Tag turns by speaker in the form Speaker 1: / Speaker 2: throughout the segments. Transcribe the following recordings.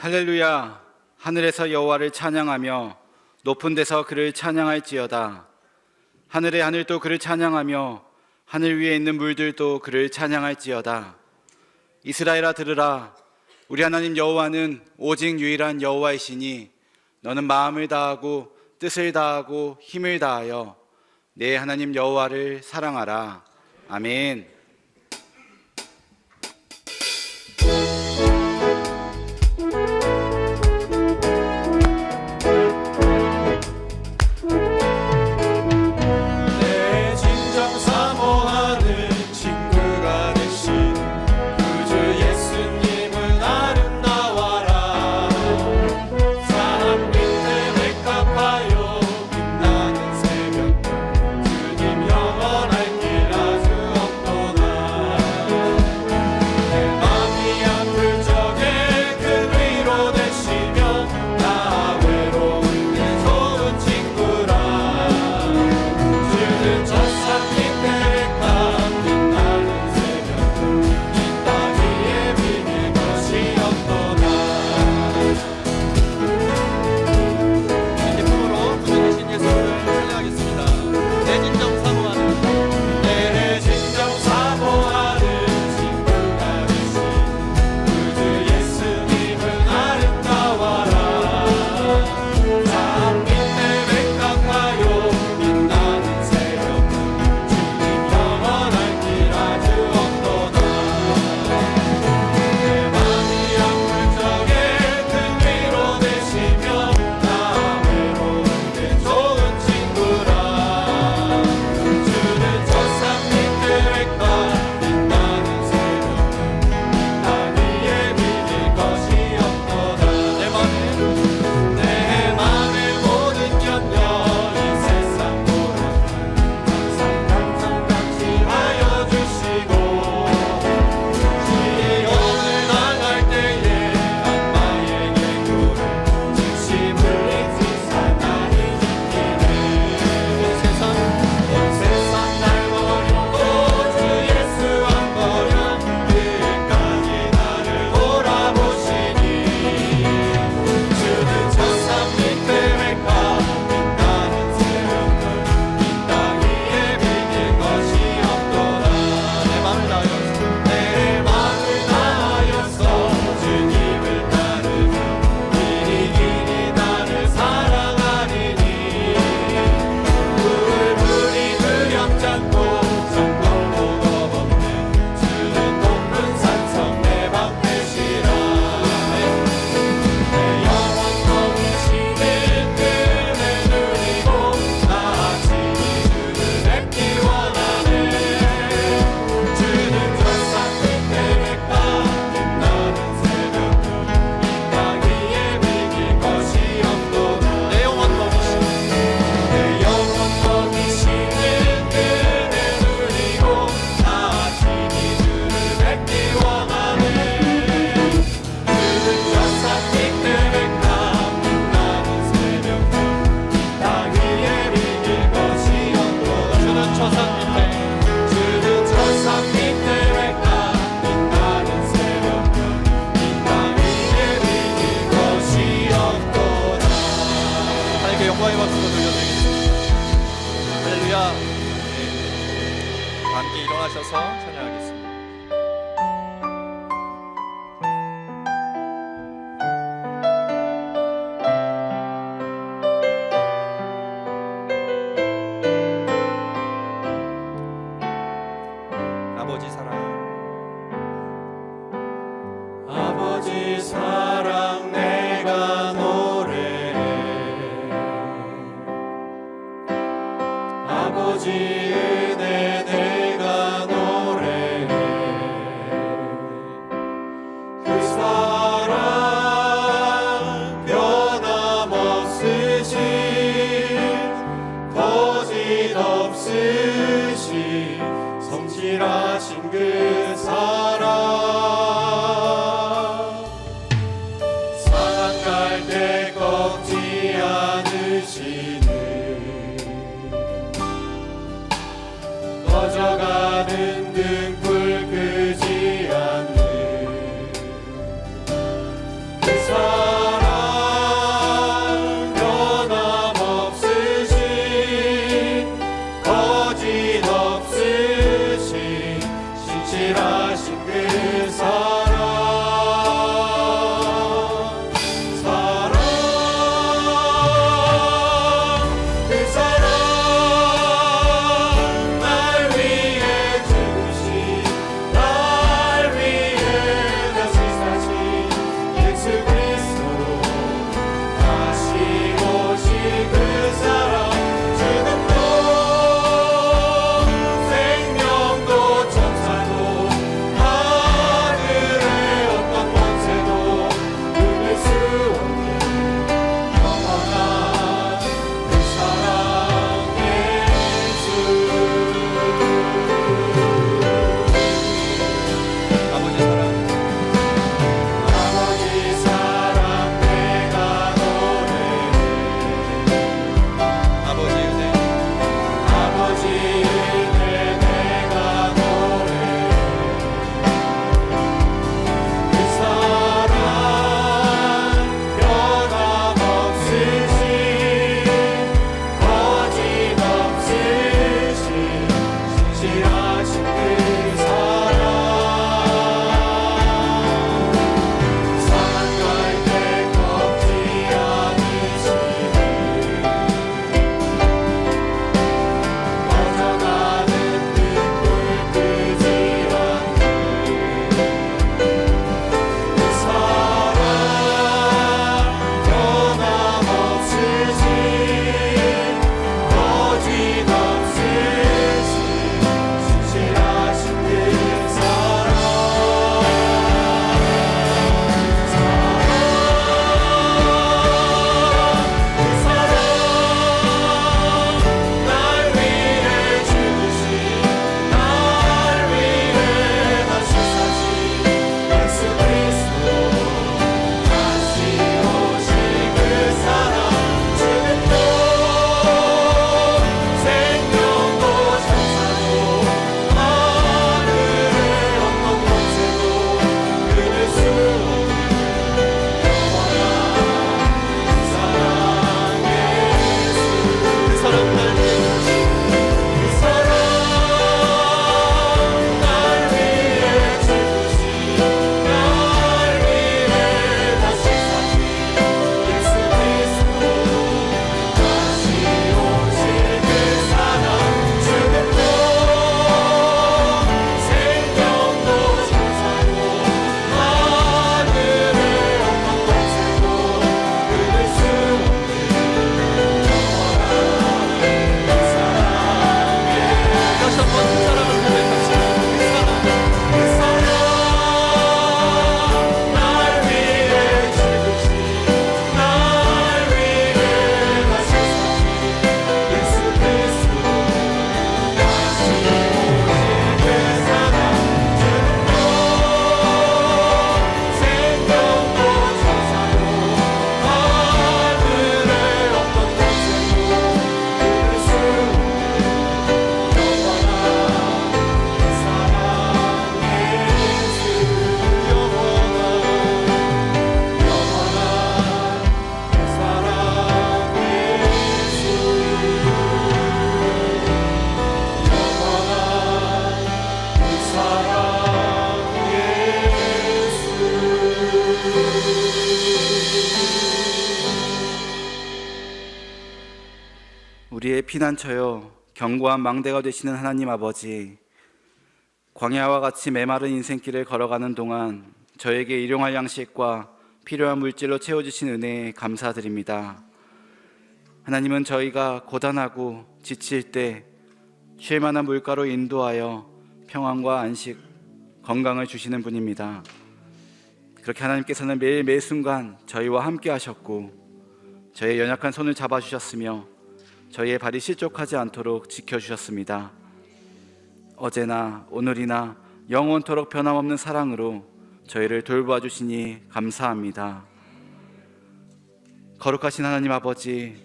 Speaker 1: 할렐루야. 하늘에서 여호와를 찬양하며 높은 데서 그를 찬양할지어다. 하늘의 하늘도 그를 찬양하며 하늘 위에 있는 물들도 그를 찬양할지어다. 이스라엘아 들으라. 우리 하나님 여호와는 오직 유일한 여호와이시니 너는 마음을 다하고 뜻을 다하고 힘을 다하여 내 하나님 여호와를 사랑하라. 아멘.
Speaker 2: 함께 일어나셔서 찬양하겠습니다. 아버지 사랑,
Speaker 3: 아버지 사랑 내가 노래해. 아버지 은혜 내가 노래해.
Speaker 1: 우리의 피난처요 견고한 망대가 되시는 하나님 아버지, 광야와 같이 메마른 인생길을 걸어가는 동안 저에게 일용할 양식과 필요한 물질로 채워주신 은혜에 감사드립니다. 하나님은 저희가 고단하고 지칠 때 쉴 만한 물가로 인도하여 평안과 안식, 건강을 주시는 분입니다. 그렇게 하나님께서는 매일 매 순간 저희와 함께 하셨고 저의 연약한 손을 잡아주셨으며 저희의 발이 실족하지 않도록 지켜주셨습니다. 어제나 오늘이나 영원토록 변함없는 사랑으로 저희를 돌보아 주시니 감사합니다. 거룩하신 하나님 아버지,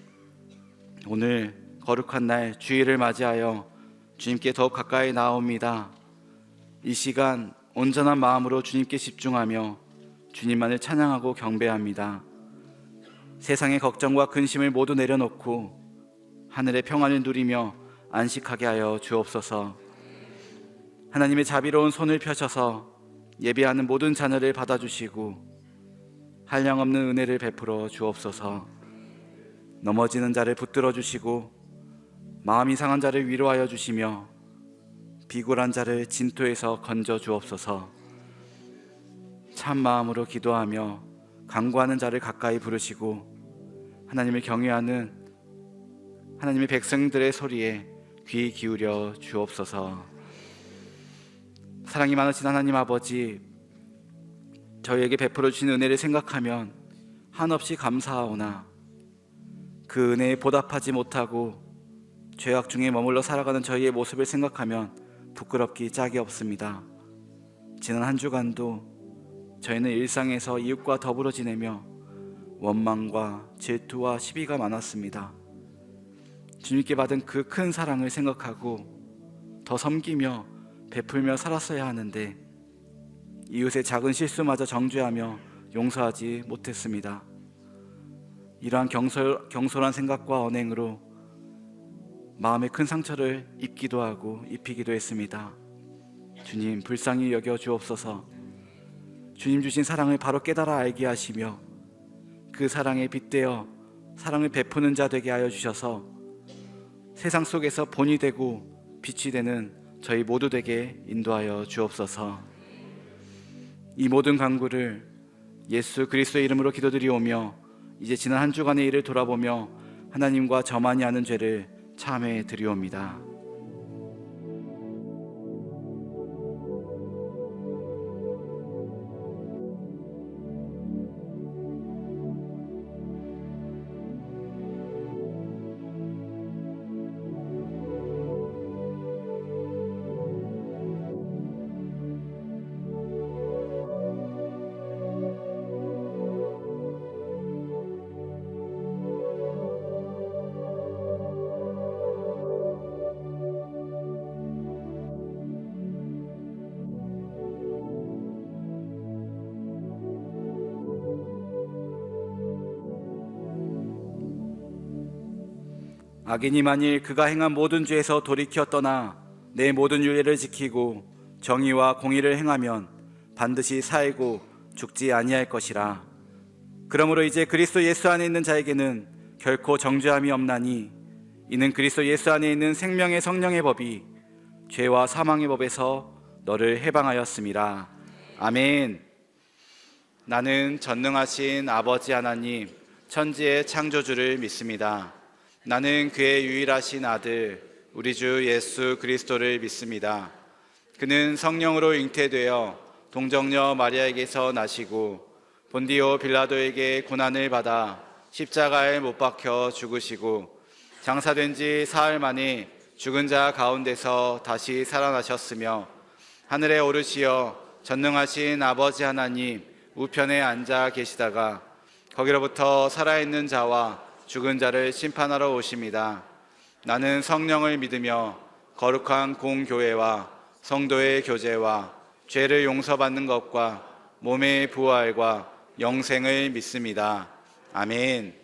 Speaker 1: 오늘 거룩한 날 주일을 맞이하여 주님께 더욱 가까이 나아옵니다. 이 시간 온전한 마음으로 주님께 집중하며 주님만을 찬양하고 경배합니다. 세상의 걱정과 근심을 모두 내려놓고 하늘의 평안을 누리며 안식하게 하여 주옵소서. 하나님의 자비로운 손을 펴셔서 예배하는 모든 자녀를 받아주시고 한량없는 은혜를 베풀어 주옵소서. 넘어지는 자를 붙들어 주시고 마음이 상한 자를 위로하여 주시며 비굴한 자를 진토에서 건져 주옵소서. 참 마음으로 기도하며 간구하는 자를 가까이 부르시고 하나님을 경외하는 하나님의 백성들의 소리에 귀 기울여 주옵소서. 사랑이 많으신 하나님 아버지, 저희에게 베풀어 주신 은혜를 생각하면 한없이 감사하오나 그 은혜에 보답하지 못하고 죄악 중에 머물러 살아가는 저희의 모습을 생각하면 부끄럽기 짝이 없습니다. 지난 한 주간도 저희는 일상에서 이웃과 더불어 지내며 원망과 질투와 시비가 많았습니다. 주님께 받은 그 큰 사랑을 생각하고 더 섬기며 베풀며 살았어야 하는데 이웃의 작은 실수마저 정죄하며 용서하지 못했습니다. 이러한 경솔한 생각과 언행으로 마음에 큰 상처를 입기도 하고 입히기도 했습니다. 주님, 불쌍히 여겨 주옵소서. 주님 주신 사랑을 바로 깨달아 알게 하시며 그 사랑에 빗대어 사랑을 베푸는 자 되게 하여 주셔서 세상 속에서 본이 되고 빛이 되는 저희 모두 되게 인도하여 주옵소서. 이 모든 간구를 예수 그리스도의 이름으로 기도드리오며 이제 지난 한 주간의 일을 돌아보며 하나님과 저만이 아는 죄를 참회 드리옵니다. 악인이 만일 그가 행한 모든 죄에서 돌이켜 떠나 내 모든 율례를 지키고 정의와 공의를 행하면 반드시 살고 죽지 아니할 것이라. 그러므로 이제 그리스도 예수 안에 있는 자에게는 결코 정죄함이 없나니 이는 그리스도 예수 안에 있는 생명의 성령의 법이 죄와 사망의 법에서 너를 해방하였음이라. 아멘. 나는 전능하신 아버지 하나님, 천지의 창조주를 믿습니다. 나는 그의 유일하신 아들 우리 주 예수 그리스도를 믿습니다. 그는 성령으로 잉태되어 동정녀 마리아에게서 나시고 본디오 빌라도에게 고난을 받아 십자가에 못 박혀 죽으시고 장사된 지 사흘 만에 죽은 자 가운데서 다시 살아나셨으며 하늘에 오르시어 전능하신 아버지 하나님 우편에 앉아 계시다가 거기로부터 살아있는 자와 죽은 자를 심판하러 오십니다. 나는 성령을 믿으며 거룩한 공교회와 성도의 교제와 죄를 용서받는 것과 몸의 부활과 영생을 믿습니다. 아멘.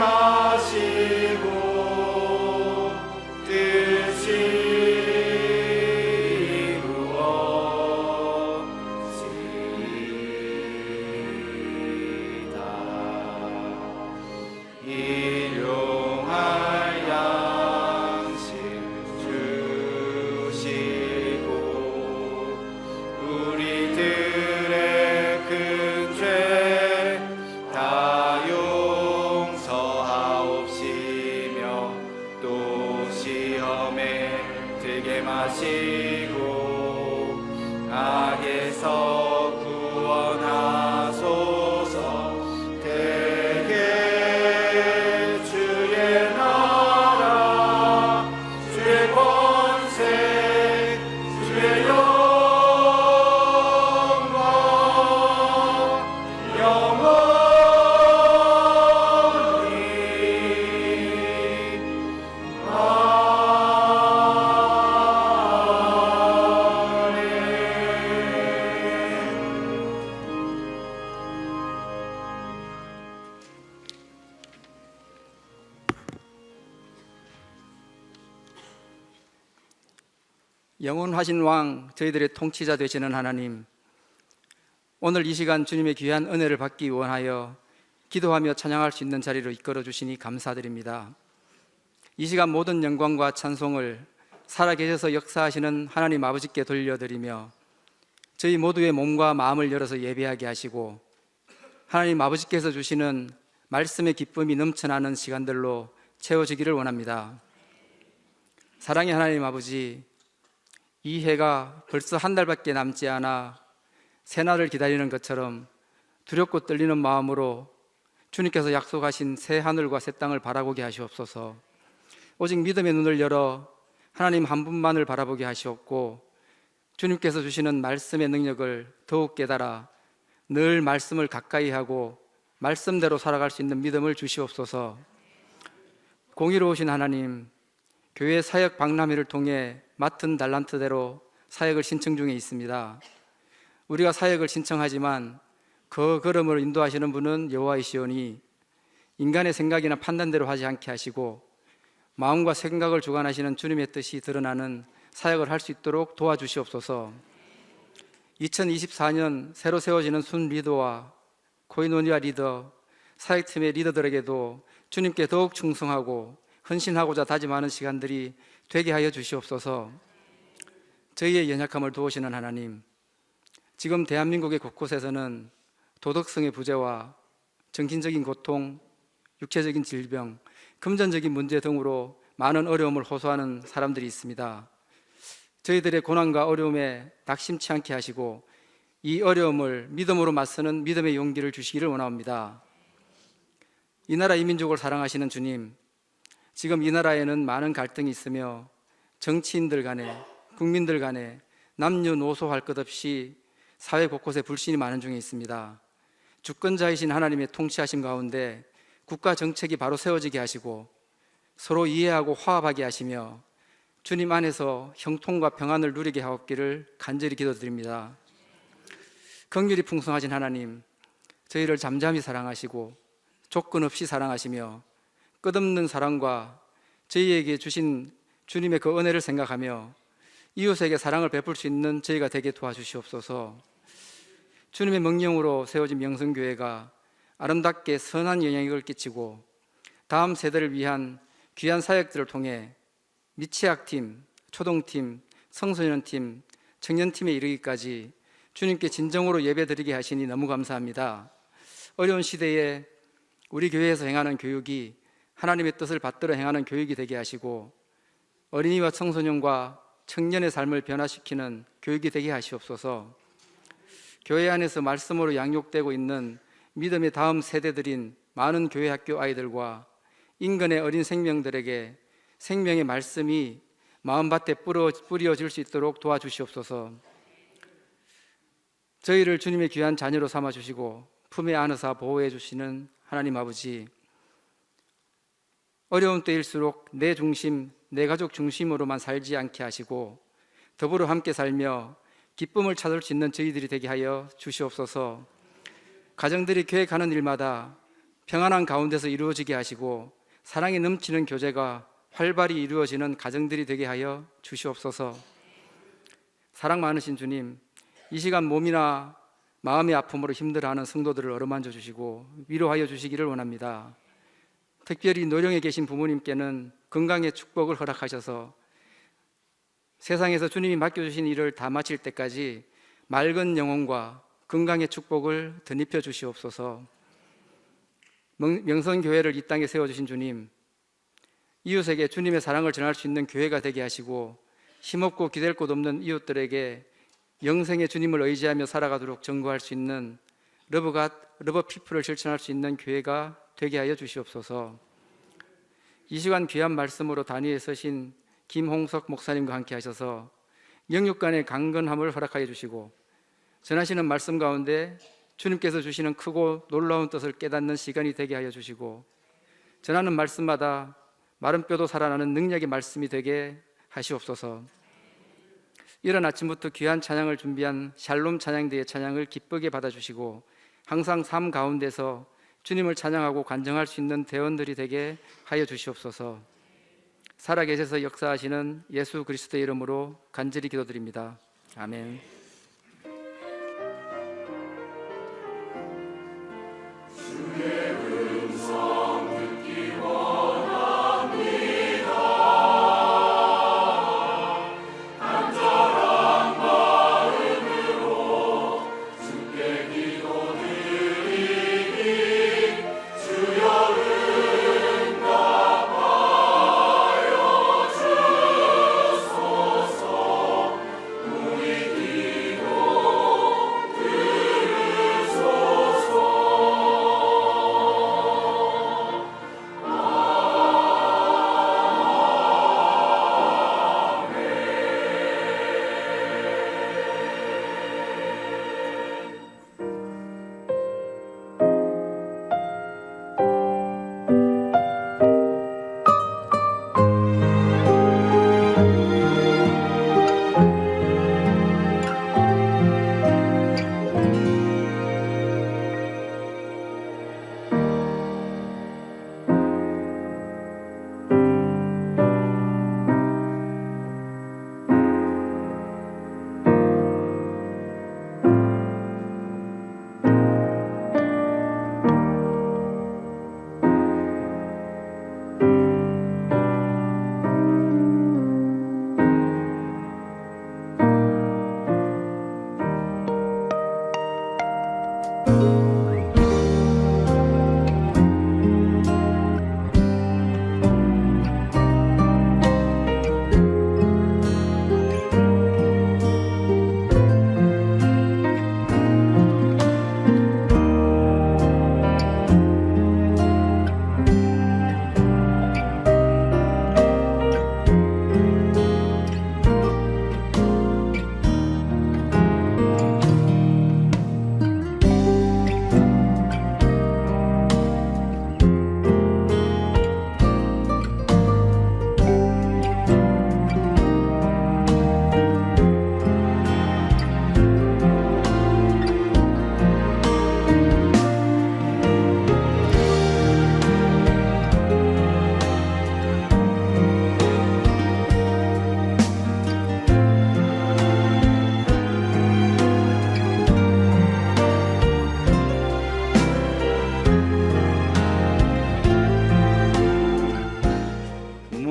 Speaker 1: 마시고 뜻이 일용할 양식 주시고 우리들의 큰 죄 다 용서하옵시며 또 시험에 들게 마시고 악에서 구원하소서.
Speaker 4: 영원하신 왕, 저희들의 통치자 되시는 하나님, 오늘 이 시간 주님의 귀한 은혜를 받기 원하여 기도하며 찬양할 수 있는 자리로 이끌어 주시니 감사드립니다. 이 시간 모든 영광과 찬송을 살아계셔서 역사하시는 하나님 아버지께 돌려드리며 저희 모두의 몸과 마음을 열어서 예배하게 하시고 하나님 아버지께서 주시는 말씀의 기쁨이 넘쳐나는 시간들로 채워지기를 원합니다. 사랑의 하나님 아버지, 이 해가 벌써 한 달밖에 남지 않아 새날을 기다리는 것처럼 두렵고 떨리는 마음으로 주님께서 약속하신 새 하늘과 새 땅을 바라보게 하시옵소서. 오직 믿음의 눈을 열어 하나님 한 분만을 바라보게 하시옵고 주님께서 주시는 말씀의 능력을 더욱 깨달아 늘 말씀을 가까이 하고 말씀대로 살아갈 수 있는 믿음을 주시옵소서. 공의로우신 하나님, 교회 사역 박람회를 통해 맡은 달란트대로 사역을 신청 중에 있습니다. 우리가 사역을 신청하지만 그 걸음을 인도하시는 분은 여호와이시오니 인간의 생각이나 판단대로 하지 않게 하시고 마음과 생각을 주관하시는 주님의 뜻이 드러나는 사역을 할 수 있도록 도와주시옵소서. 2024년 새로 세워지는 순 리더와 코이노니아 리더, 사역팀의 리더들에게도 주님께 더욱 충성하고 헌신하고자 다짐하는 시간들이 되게 하여 주시옵소서. 저희의 연약함을 도우시는 하나님, 지금 대한민국의 곳곳에서는 도덕성의 부재와 정신적인 고통, 육체적인 질병, 금전적인 문제 등으로 많은 어려움을 호소하는 사람들이 있습니다. 저희들의 고난과 어려움에 낙심치 않게 하시고 이 어려움을 믿음으로 맞서는 믿음의 용기를 주시기를 원합니다. 이 나라 이 민족을 사랑하시는 주님, 지금 이 나라에는 많은 갈등이 있으며 정치인들 간에, 국민들 간에 남녀노소 할 것 없이 사회 곳곳에 불신이 많은 중에 있습니다. 주권자이신 하나님의 통치하심 가운데 국가 정책이 바로 세워지게 하시고 서로 이해하고 화합하게 하시며 주님 안에서 형통과 평안을 누리게 하옵기를 간절히 기도드립니다. 긍휼이 풍성하신 하나님, 저희를 잠잠히 사랑하시고 조건 없이 사랑하시며 끝없는 사랑과 저희에게 주신 주님의 그 은혜를 생각하며 이웃에게 사랑을 베풀 수 있는 저희가 되게 도와주시옵소서. 주님의 명령으로 세워진 명성교회가 아름답게 선한 영향력을 끼치고 다음 세대를 위한 귀한 사역들을 통해 미취학팀, 초동팀, 청소년팀, 청년팀에 이르기까지 주님께 진정으로 예배드리게 하시니 너무 감사합니다. 어려운 시대에 우리 교회에서 행하는 교육이 하나님의 뜻을 받들어 행하는 교육이 되게 하시고 어린이와 청소년과 청년의 삶을 변화시키는 교육이 되게 하시옵소서. 교회 안에서 말씀으로 양육되고 있는 믿음의 다음 세대들인 많은 교회 학교 아이들과 인간의 어린 생명들에게 생명의 말씀이 마음밭에 뿌려질 수 있도록 도와주시옵소서. 저희를 주님의 귀한 자녀로 삼아주시고 품에 안으사 보호해 주시는 하나님 아버지, 어려운 때일수록 내 중심, 내 가족 중심으로만 살지 않게 하시고 더불어 함께 살며 기쁨을 찾을 수 있는 저희들이 되게 하여 주시옵소서. 가정들이 계획하는 일마다 평안한 가운데서 이루어지게 하시고 사랑이 넘치는 교제가 활발히 이루어지는 가정들이 되게 하여 주시옵소서. 사랑 많으신 주님, 이 시간 몸이나 마음의 아픔으로 힘들어하는 성도들을 어루만져 주시고 위로하여 주시기를 원합니다. 특별히 노령에 계신 부모님께는 건강의 축복을 허락하셔서 세상에서 주님이 맡겨주신 일을 다 마칠 때까지 맑은 영혼과 건강의 축복을 덧입혀 주시옵소서. 명성교회를 이 땅에 세워주신 주님, 이웃에게 주님의 사랑을 전할 수 있는 교회가 되게 하시고 힘없고 기댈 곳 없는 이웃들에게 영생의 주님을 의지하며 살아가도록 전구할 수 있는 러브 피플을 실천할 수 있는 교회가 되게 하여 주시옵소서. 이 시간 귀한 말씀으로 단위에 서신 김홍석 목사님과 함께 하셔서 영육 간의 강건함을 허락하여 주시고 전하시는 말씀 가운데 주님께서 주시는 크고 놀라운 뜻을 깨닫는 시간이 되게 하여 주시고 전하는 말씀마다 마른 뼈도 살아나는 능력의 말씀이 되게 하시옵소서. 이른 아침부터 귀한 찬양을 준비한 샬롬 찬양대의 찬양을 기쁘게 받아주시고 항상 삶 가운데서 주님을 찬양하고 간증할 수 있는 대원들이 되게 하여 주시옵소서. 살아계셔서 역사하시는 예수 그리스도의 이름으로 간절히 기도드립니다. 아멘.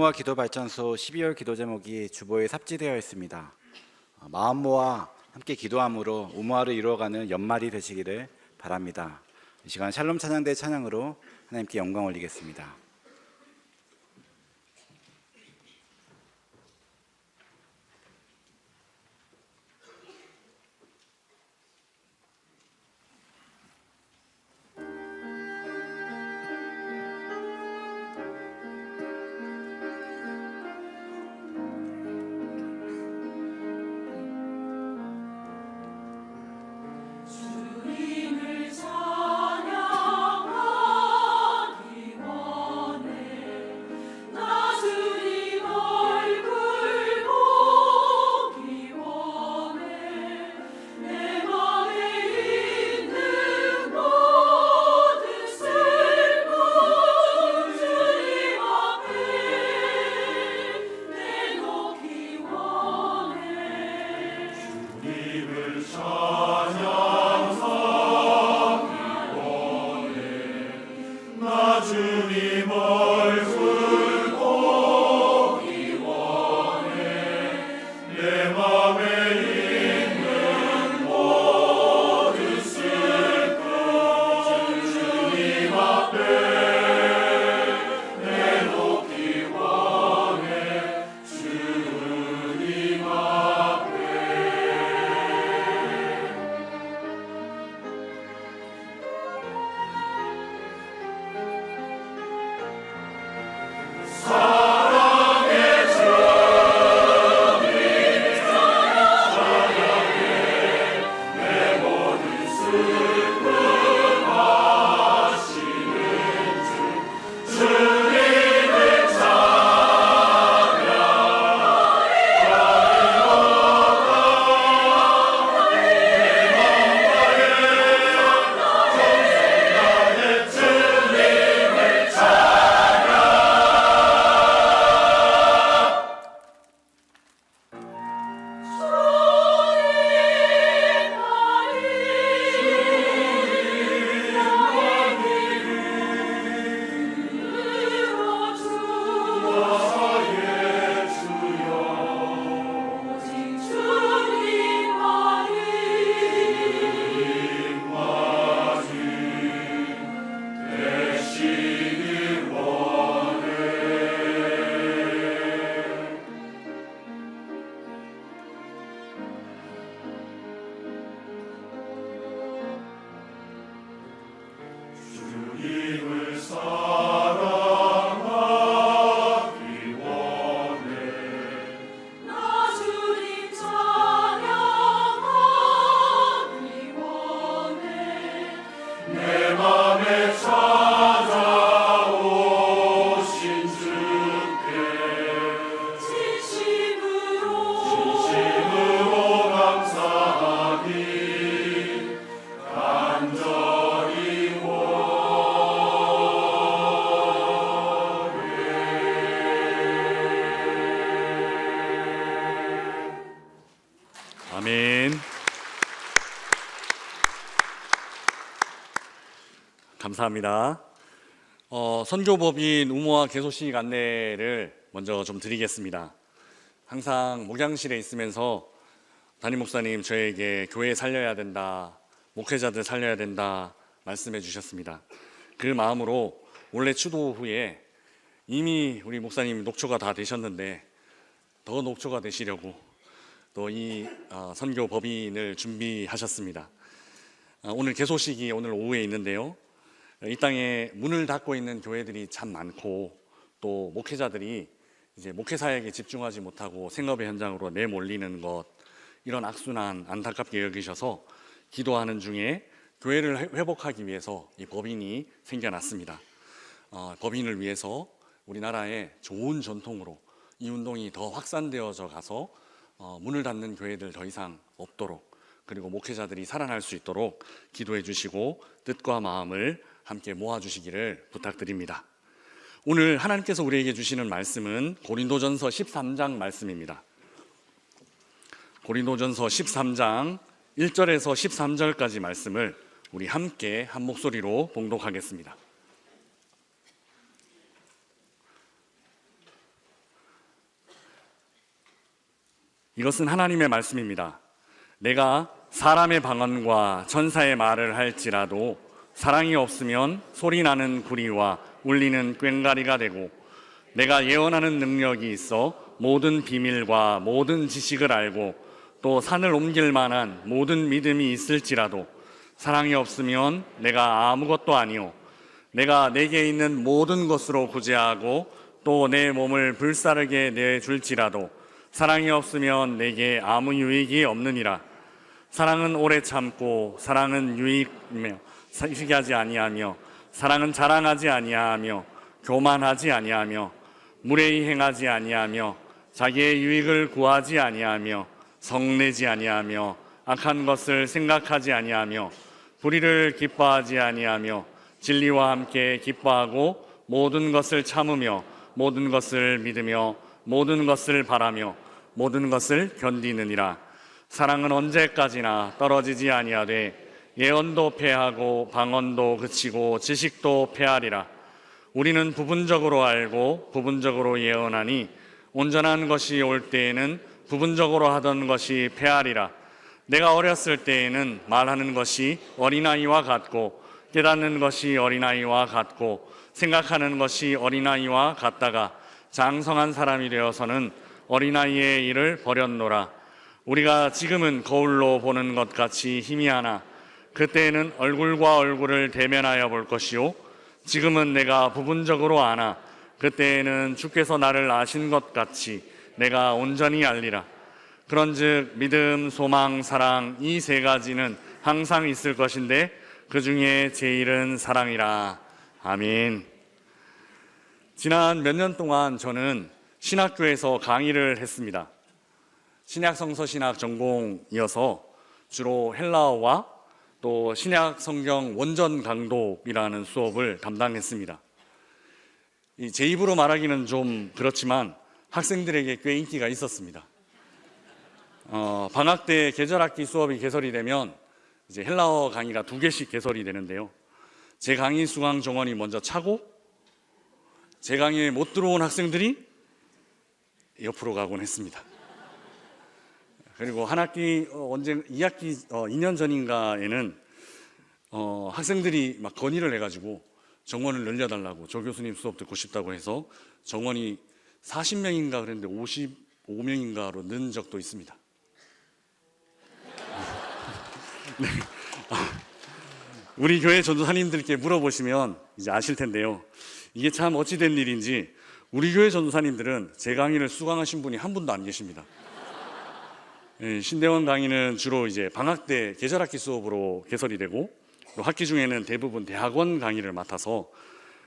Speaker 1: 우무와 기도발전소 12월 기도 제목이 주보에 삽지되어 있습니다. 마음 모아 함께 기도함으로 우무화를 이루어가는 연말이 되시기를 바랍니다. 이 시간 샬롬 찬양대 찬양으로 하나님께 영광 올리겠습니다.
Speaker 5: 주님을 찬양하기 원하오니 아멘. 감사합니다. 선교법인 우모와 개소식 안내를 먼저 좀 드리겠습니다. 항상 목양실에 있으면서 담임 목사님 저에게 교회 살려야 된다, 목회자들 살려야 된다 말씀해 주셨습니다. 그 마음으로 원래 추도 후에 이미 우리 목사님 녹초가 다 되셨는데 더 녹초가 되시려고 또 이 선교법인을 준비하셨습니다. 오늘 개소식이 오늘 오후에 있는데요. 이 땅에 문을 닫고 있는 교회들이 참 많고 또 목회자들이 이제 목회 사역에 집중하지 못하고 생업의 현장으로 내몰리는 것, 이런 악순환 안타깝게 여기셔서 기도하는 중에 교회를 회복하기 위해서 이 법인이 생겨났습니다. 법인을 위해서 우리나라의 좋은 전통으로 이 운동이 더 확산되어져 가서 문을 닫는 교회들 더 이상 없도록, 그리고 목회자들이 살아날 수 있도록 기도해 주시고 뜻과 마음을 함께 모아주시기를 부탁드립니다. 오늘 하나님께서 우리에게 주시는 말씀은 고린도전서 13장 말씀입니다. 고린도전서 13장 1절에서 13절까지 말씀을 우리 함께 한 목소리로 봉독하겠습니다. 이것은 하나님의 말씀입니다. 내가 사람의 방언과 천사의 말을 할지라도 사랑이 없으면 소리나는 구리와 울리는 꽹과리가 되고, 내가 예언하는 능력이 있어 모든 비밀과 모든 지식을 알고 또 산을 옮길 만한 모든 믿음이 있을지라도 사랑이 없으면 내가 아무것도 아니요, 내가 내게 있는 모든 것으로 구제하고 또 내 몸을 불사르게 내줄지라도 사랑이 없으면 내게 아무 유익이 없느니라. 사랑은 오래 참고, 사랑은 유익하지 아니하며, 사랑은 자랑하지 아니하며, 교만하지 아니하며, 무례히 행하지 아니하며, 자기의 유익을 구하지 아니하며, 성내지 아니하며, 악한 것을 생각하지 아니하며, 불의를 기뻐하지 아니하며, 진리와 함께 기뻐하고 모든 것을 참으며 모든 것을 믿으며 모든 것을 바라며 모든 것을 견디느니라. 사랑은 언제까지나 떨어지지 아니하되 예언도 패하고 방언도 그치고 지식도 패하리라. 우리는 부분적으로 알고 부분적으로 예언하니 온전한 것이 올 때에는 부분적으로 하던 것이 패하리라. 내가 어렸을 때에는 말하는 것이 어린아이와 같고 깨닫는 것이 어린아이와 같고 생각하는 것이 어린아이와 같다가 장성한 사람이 되어서는 어린아이의 일을 버렸노라. 우리가 지금은 거울로 보는 것 같이 희미하나 그때에는 얼굴과 얼굴을 대면하여 볼 것이요, 지금은 내가 부분적으로 아나 그때에는 주께서 나를 아신 것 같이 내가 온전히 알리라. 그런즉 믿음, 소망, 사랑 이 세 가지는 항상 있을 것인데 그 중에 제일은 사랑이라. 아멘. 지난 몇 년 동안 저는 신학교에서 강의를 했습니다. 신약 성서 신학 전공이어서 주로 헬라어와 또 신약 성경 원전 강독이라는 수업을 담당했습니다. 제 입으로 말하기는 좀 그렇지만 학생들에게 꽤 인기가 있었습니다. 방학 때 계절학기 수업이 개설이 되면 이제 헬라어 강의가 2개씩 개설이 되는데요. 제 강의 수강 정원이 먼저 차고 제 강의에 못 들어온 학생들이 옆으로 가곤 했습니다. 그리고 한 학기 2년 전인가에는 학생들이 막 건의를 해가지고 정원을 늘려달라고, 조 교수님 수업 듣고 싶다고 해서 정원이 40명인가 그랬는데 55명인가로 는 적도 있습니다. 네. 우리 교회 전도사님들께 물어보시면 이제 아실 텐데요. 이게 참 어찌된 일인지 우리 교회 전도사님들은 제 강의를 수강하신 분이 한 분도 안 계십니다. 신대원 강의는 주로 이제 방학 때 계절학기 수업으로 개설이 되고, 또 학기 중에는 대부분 대학원 강의를 맡아서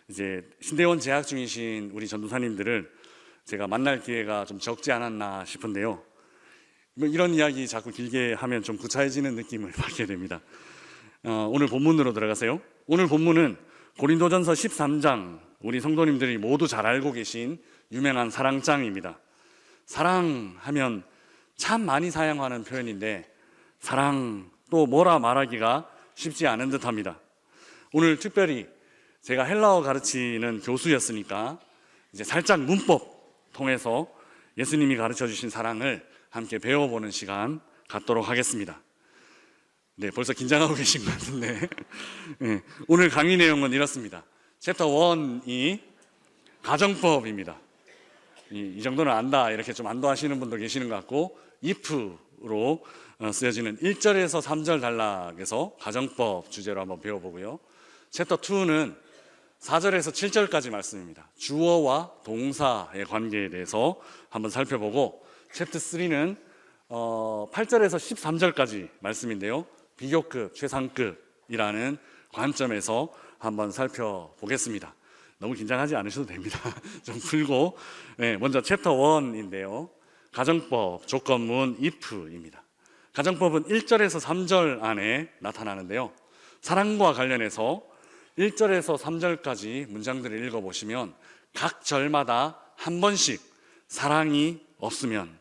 Speaker 5: 이제 신대원 재학 중이신 우리 전도사님들을 제가 만날 기회가 좀 적지 않았나 싶은데요. 이런 이야기 자꾸 길게 하면 좀 구차해지는 느낌을 받게 됩니다. 오늘 본문으로 들어가세요. 오늘 본문은 고린도전서 13장, 우리 성도님들이 모두 잘 알고 계신 유명한 사랑장입니다. 사랑하면 참 많이 사용하는 표현인데 사랑 또 뭐라 말하기가 쉽지 않은 듯합니다. 오늘 특별히 제가 헬라어 가르치는 교수였으니까 이제 살짝 문법 통해서 예수님이 가르쳐 주신 사랑을 함께 배워보는 시간 갖도록 하겠습니다. 네, 벌써 긴장하고 계신 것 같은데 네, 오늘 강의 내용은 이렇습니다. 챕터 1이 가정법입니다. 이 정도는 안다 이렇게 좀 안도하시는 분도 계시는 것 같고 if로 쓰여지는 1절에서 3절 단락에서 가정법 주제로 한번 배워보고요. 챕터 2는 4절에서 7절까지 말씀입니다. 주어와 동사의 관계에 대해서 한번 살펴보고 챕터 3는 8절에서 13절까지 말씀인데요. 비교급, 최상급이라는 관점에서 한번 살펴보겠습니다. 너무 긴장하지 않으셔도 됩니다. 좀 풀고 네, 먼저 챕터 1인데요. 가정법, 조건문, if입니다. 가정법은 1절에서 3절 안에 나타나는데요. 사랑과 관련해서 1절에서 3절까지 문장들을 읽어보시면 각 절마다 한 번씩 사랑이 없으면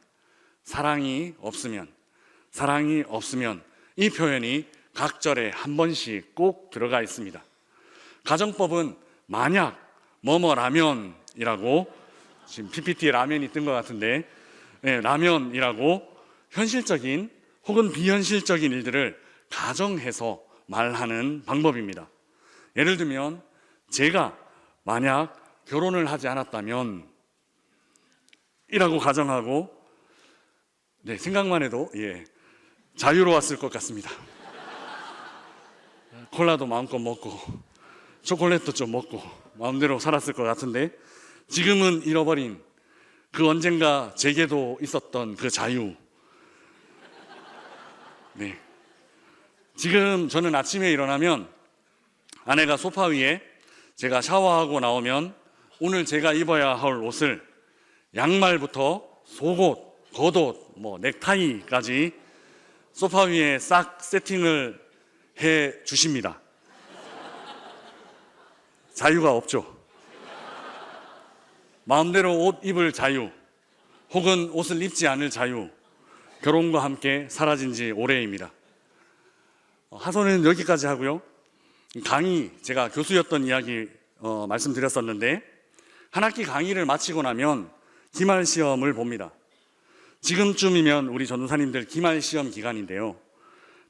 Speaker 5: 이 표현이 각 절에 한 번씩 꼭 들어가 있습니다. 가정법은 만약 뭐뭐라면이라고 지금 PPT에 라면이 뜬 것 같은데 네, 라면이라고 현실적인 혹은 비현실적인 일들을 가정해서 말하는 방법입니다. 예를 들면 제가 만약 결혼을 하지 않았다면 이라고 가정하고 네, 생각만 해도 자유로웠을 것 같습니다. 콜라도 마음껏 먹고 초콜릿도 좀 먹고 마음대로 살았을 것 같은데 지금은 잃어버린 그 언젠가 제게도 있었던 그 자유. 네. 지금 저는 아침에 일어나면 아내가 소파 위에 제가 샤워하고 나오면 오늘 제가 입어야 할 옷을 양말부터 속옷, 겉옷, 넥타이까지 소파 위에 싹 세팅을 해 주십니다. 자유가 없죠. 마음대로 옷 입을 자유 혹은 옷을 입지 않을 자유, 결혼과 함께 사라진 지 오래입니다. 하소는 여기까지 하고요. 강의, 제가 교수였던 이야기 말씀드렸었는데 한 학기 강의를 마치고 나면 기말 시험을 봅니다. 지금쯤이면 우리 전도사님들 기말 시험 기간인데요.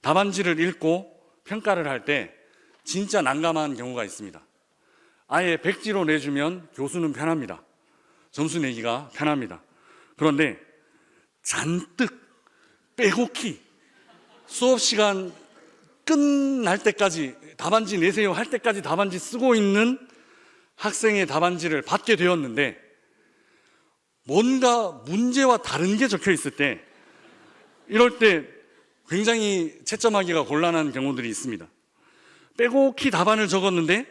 Speaker 5: 답안지를 읽고 평가를 할 때 진짜 난감한 경우가 있습니다. 아예 백지로 내주면 교수는 편합니다. 점수 내기가 편합니다. 그런데 잔뜩 빼곡히 수업 시간 끝날 때까지 답안지 내세요 할 때까지 답안지 쓰고 있는 학생의 답안지를 받게 되었는데 뭔가 문제와 다른 게 적혀 있을 때 이럴 때 굉장히 채점하기가 곤란한 경우들이 있습니다. 빼곡히 답안을 적었는데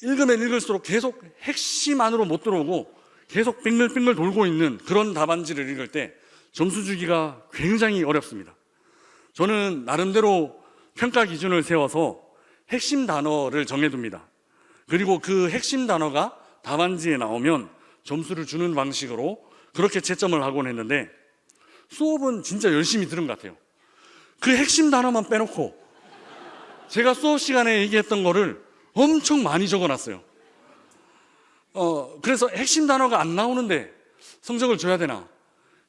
Speaker 5: 읽으면 읽을수록 계속 핵심 안으로 못 들어오고 계속 빙글빙글 돌고 있는 그런 답안지를 읽을 때 점수 주기가 굉장히 어렵습니다. 저는 나름대로 평가 기준을 세워서 핵심 단어를 정해둡니다. 그리고 그 핵심 단어가 답안지에 나오면 점수를 주는 방식으로 그렇게 채점을 하곤 했는데 수업은 진짜 열심히 들은 것 같아요. 그 핵심 단어만 빼놓고 제가 수업 시간에 얘기했던 거를 엄청 많이 적어놨어요. 그래서 핵심 단어가 안 나오는데 성적을 줘야 되나?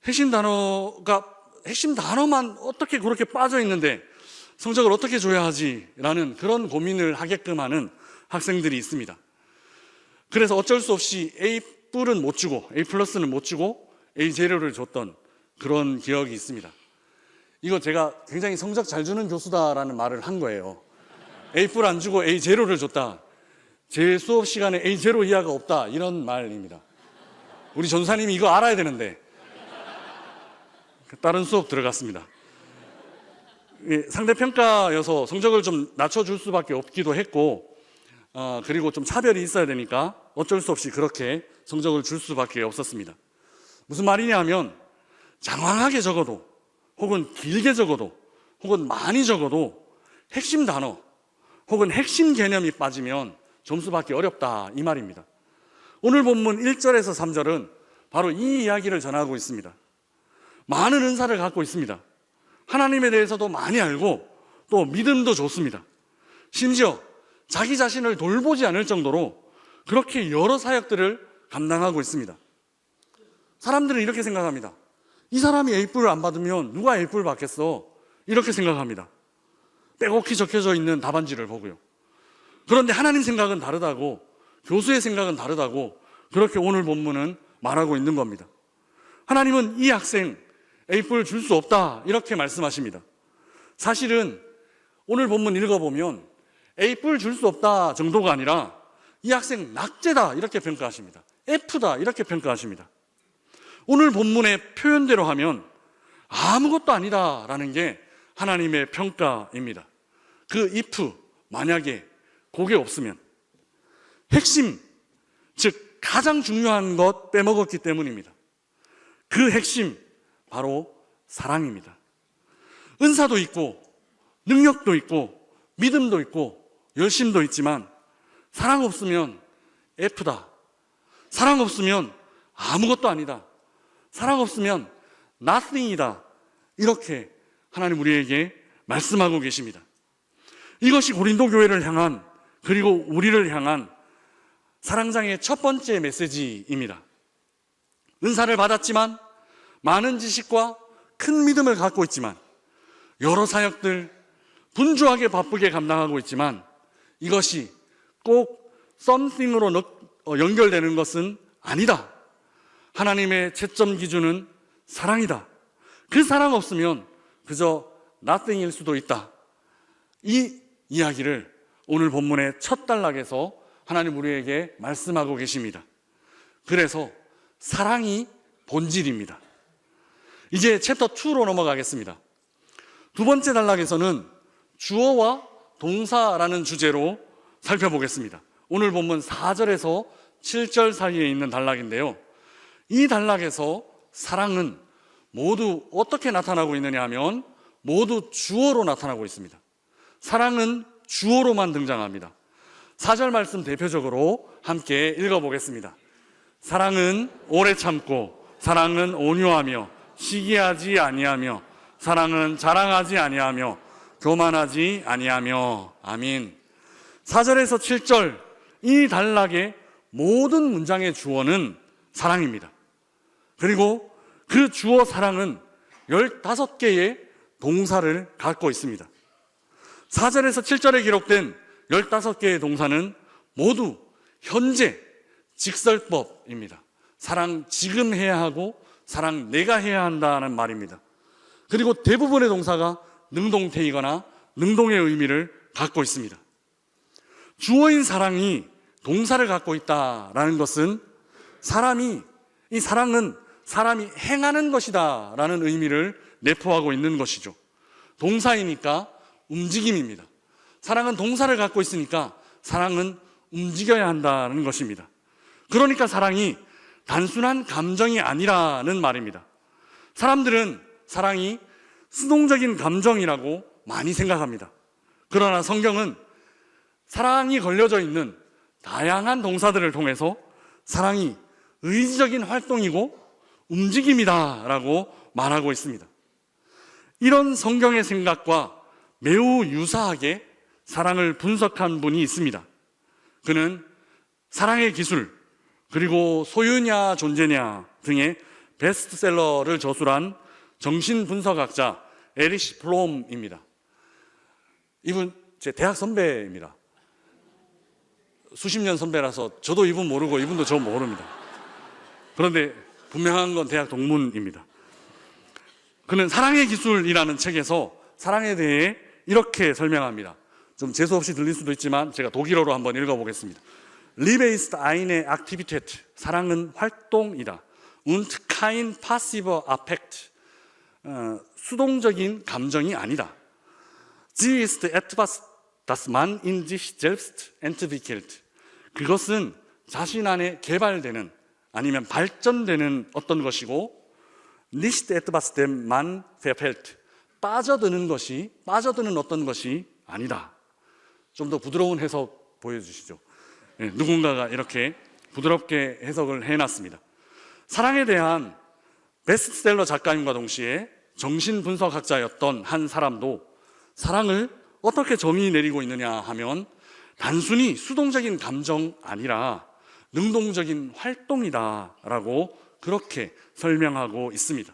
Speaker 5: 핵심 단어만 어떻게 그렇게 빠져 있는데 성적을 어떻게 줘야 하지? 라는 그런 고민을 하게끔 하는 학생들이 있습니다. 그래서 어쩔 수 없이 A+은 못 주고 A+는 못 주고 A0를 줬던 그런 기억이 있습니다. 이거 제가 굉장히 성적 잘 주는 교수다라는 말을 한 거예요. A+ 안 주고 A0를 줬다. 제 수업 시간에 A0 이하가 없다. 이런 말입니다. 우리 전사님이 이거 알아야 되는데 다른 수업 들어갔습니다. 상대평가여서 성적을 좀 낮춰줄 수밖에 없기도 했고 그리고 좀 차별이 있어야 되니까 어쩔 수 없이 그렇게 성적을 줄 수밖에 없었습니다. 무슨 말이냐 하면 장황하게 적어도 혹은 길게 적어도 혹은 많이 적어도 핵심 단어 혹은 핵심 개념이 빠지면 점수 받기 어렵다 이 말입니다. 오늘 본문 1절에서 3절은 바로 이 이야기를 전하고 있습니다. 많은 은사를 갖고 있습니다. 하나님에 대해서도 많이 알고 또 믿음도 좋습니다. 심지어 자기 자신을 돌보지 않을 정도로 그렇게 여러 사역들을 감당하고 있습니다. 사람들은 이렇게 생각합니다. 이 사람이 A뿔을 안 받으면 누가 A뿔 받겠어? 이렇게 생각합니다. 빼곡히 적혀져 있는 답안지를 보고요. 그런데 하나님 생각은 다르다고, 교수의 생각은 다르다고 그렇게 오늘 본문은 말하고 있는 겁니다. 하나님은 이 학생 A뿔 줄 수 없다 이렇게 말씀하십니다. 사실은 오늘 본문 읽어보면 A뿔 줄 수 없다 정도가 아니라 이 학생 낙제다 이렇게 평가하십니다. F다 이렇게 평가하십니다. 오늘 본문의 표현대로 하면 아무것도 아니다라는 게 하나님의 평가입니다. 그 if, 만약에 그게 없으면 핵심, 즉 가장 중요한 것 빼먹었기 때문입니다. 그 핵심 바로 사랑입니다. 은사도 있고 능력도 있고 믿음도 있고 열심도 있지만 사랑 없으면 F다. 사랑 없으면 아무것도 아니다. 사랑 없으면 nothing이다. 이렇게 하나님 우리에게 말씀하고 계십니다. 이것이 고린도 교회를 향한, 그리고 우리를 향한 사랑장의 첫 번째 메시지입니다. 은사를 받았지만 많은 지식과 큰 믿음을 갖고 있지만 여러 사역들 분주하게 바쁘게 감당하고 있지만 이것이 꼭 something으로 연결되는 것은 아니다. 하나님의 채점 기준은 사랑이다. 그 사랑 없으면 그저 nothing일 수도 있다. 이 이야기를 오늘 본문의 첫 단락에서 하나님 우리에게 말씀하고 계십니다. 그래서 사랑이 본질입니다. 이제 챕터 2로 넘어가겠습니다. 두 번째 단락에서는 주어와 동사라는 주제로 살펴보겠습니다. 오늘 본문 4절에서 7절 사이에 있는 단락인데요. 이 단락에서 사랑은 모두 어떻게 나타나고 있느냐 하면 모두 주어로 나타나고 있습니다. 사랑은 주어로만 등장합니다. 4절 말씀 대표적으로 함께 읽어보겠습니다. 사랑은 오래 참고, 사랑은 온유하며, 시기하지 아니하며, 사랑은 자랑하지 아니하며, 교만하지 아니하며. 아멘. 4절에서 7절 이 단락의 모든 문장의 주어는 사랑입니다. 그리고 그 주어 사랑은 15개의 동사를 갖고 있습니다. 4절에서 7절에 기록된 15개의 동사는 모두 현재 직설법입니다. 사랑 지금 해야 하고 사랑 내가 해야 한다는 말입니다. 그리고 대부분의 동사가 능동태이거나 능동의 의미를 갖고 있습니다. 주어인 사랑이 동사를 갖고 있다라는 것은 이 사랑은 사람이 행하는 것이다 라는 의미를 내포하고 있는 것이죠. 동사이니까 움직임입니다. 사랑은 동사를 갖고 있으니까 사랑은 움직여야 한다는 것입니다. 그러니까 사랑이 단순한 감정이 아니라는 말입니다. 사람들은 사랑이 수동적인 감정이라고 많이 생각합니다. 그러나 성경은 사랑이 걸려져 있는 다양한 동사들을 통해서 사랑이 의지적인 활동이고 움직임이다라고 말하고 있습니다. 이런 성경의 생각과 매우 유사하게 사랑을 분석한 분이 있습니다. 그는 사랑의 기술, 그리고 소유냐 존재냐 등의 베스트셀러를 저술한 정신분석학자 에리시 플롬입니다. 이분 제 대학 선배입니다. 수십 년 선배라서 저도 이분 모르고 이분도 저 모릅니다. 그런데 분명한 건 대학 동문입니다. 그는 사랑의 기술이라는 책에서 사랑에 대해 이렇게 설명합니다. 좀 재수없이 들릴 수도 있지만 제가 독일어로 한번 읽어보겠습니다. Liebe ist eine Aktivität. 사랑은 활동이다. Und kein passiver Affekt. 수동적인 감정이 아니다. Sie ist etwas, das man in sich selbst entwickelt. 그것은 자신 안에 개발되는 아니면 발전되는 어떤 것이고 nicht etwas dem man verfällt. 빠져드는 어떤 것이 아니다. 좀 더 부드러운 해석 보여주시죠. 네, 누군가가 이렇게 부드럽게 해석을 해놨습니다. 사랑에 대한 베스트셀러 작가님과 동시에 정신분석학자였던 한 사람도 사랑을 어떻게 정의 내리고 있느냐 하면 단순히 수동적인 감정 아니라 능동적인 활동이다라고 그렇게 설명하고 있습니다.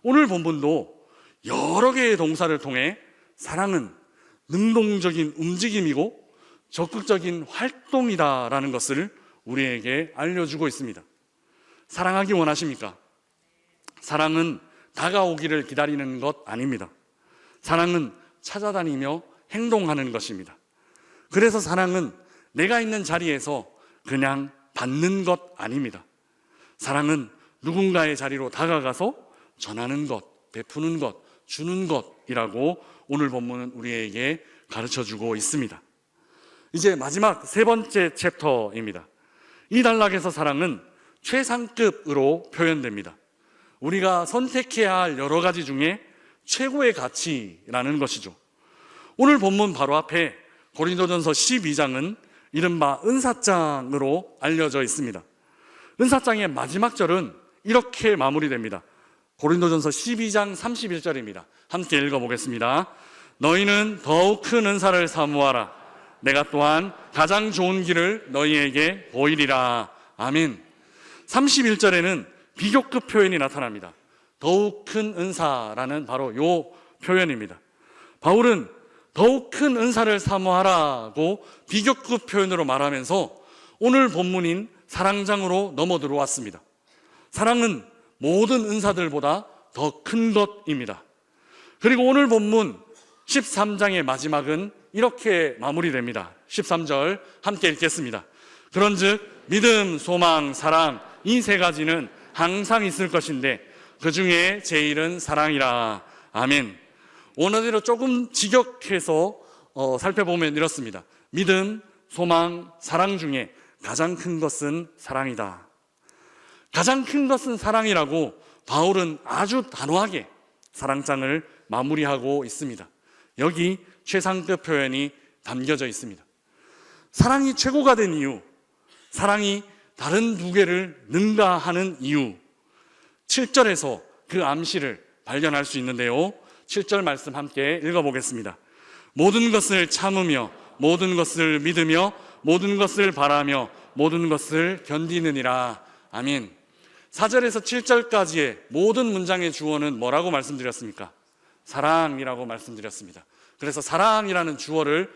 Speaker 5: 오늘 본문도 여러 개의 동사를 통해 사랑은 능동적인 움직임이고 적극적인 활동이다라는 것을 우리에게 알려주고 있습니다. 사랑하기 원하십니까? 사랑은 다가오기를 기다리는 것 아닙니다. 사랑은 찾아다니며 행동하는 것입니다. 그래서 사랑은 내가 있는 자리에서 그냥 받는 것 아닙니다. 사랑은 누군가의 자리로 다가가서 전하는 것, 베푸는 것, 주는 것이라고 오늘 본문은 우리에게 가르쳐주고 있습니다. 이제 마지막 세 번째 챕터입니다. 이 단락에서 사랑은 최상급으로 표현됩니다. 우리가 선택해야 할 여러 가지 중에 최고의 가치라는 것이죠. 오늘 본문 바로 앞에 고린도전서 12장은 이른바 은사장으로 알려져 있습니다. 은사장의 마지막 절은 이렇게 마무리됩니다. 고린도전서 12장 31절입니다. 함께 읽어보겠습니다. 너희는 더욱 큰 은사를 사모하라. 내가 또한 가장 좋은 길을 너희에게 보이리라. 아멘. 31절에는 비교급 표현이 나타납니다. 더욱 큰 은사라는 바로 요 표현입니다. 바울은 더욱 큰 은사를 사모하라고 비교급 표현으로 말하면서 오늘 본문인 사랑장으로 넘어 들어왔습니다. 사랑은 모든 은사들보다 더 큰 것입니다. 그리고 오늘 본문 13장의 마지막은 이렇게 마무리됩니다. 13절 함께 읽겠습니다. 그런즉 믿음, 소망, 사랑 이 세 가지는 항상 있을 것인데 그 중에 제일은 사랑이라. 아멘. 원어대로 조금 직역해서 살펴보면 이렇습니다. 믿음, 소망, 사랑 중에 가장 큰 것은 사랑이다. 가장 큰 것은 사랑이라고 바울은 아주 단호하게 사랑장을 마무리하고 있습니다. 여기 최상급 표현이 담겨져 있습니다. 사랑이 최고가 된 이유, 사랑이 다른 두 개를 능가하는 이유, 7절에서 그 암시를 발견할 수 있는데요. 7절 말씀 함께 읽어보겠습니다. 모든 것을 참으며 모든 것을 믿으며 모든 것을 바라며 모든 것을 견디느니라. 아멘. 4절에서 7절까지의 모든 문장의 주어는 뭐라고 말씀드렸습니까? 사랑이라고 말씀드렸습니다. 그래서 사랑이라는 주어를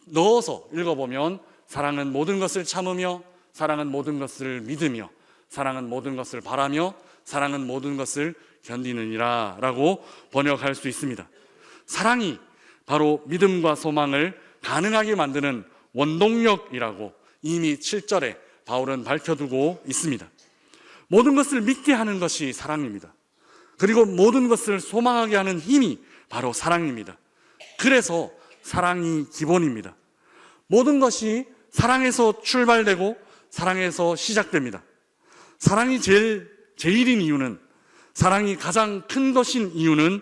Speaker 5: 넣어서 읽어보면 사랑은 모든 것을 참으며 사랑은 모든 것을 믿으며 사랑은 모든 것을 바라며 사랑은 모든 것을 견디느니라 라고 번역할 수 있습니다. 사랑이 바로 믿음과 소망을 가능하게 만드는 원동력이라고 이미 7절에 바울은 밝혀두고 있습니다. 모든 것을 믿게 하는 것이 사랑입니다. 그리고 모든 것을 소망하게 하는 힘이 바로 사랑입니다. 그래서 사랑이 기본입니다. 모든 것이 사랑에서 출발되고 사랑에서 시작됩니다. 사랑이 제일인 이유는, 사랑이 가장 큰 것인 이유는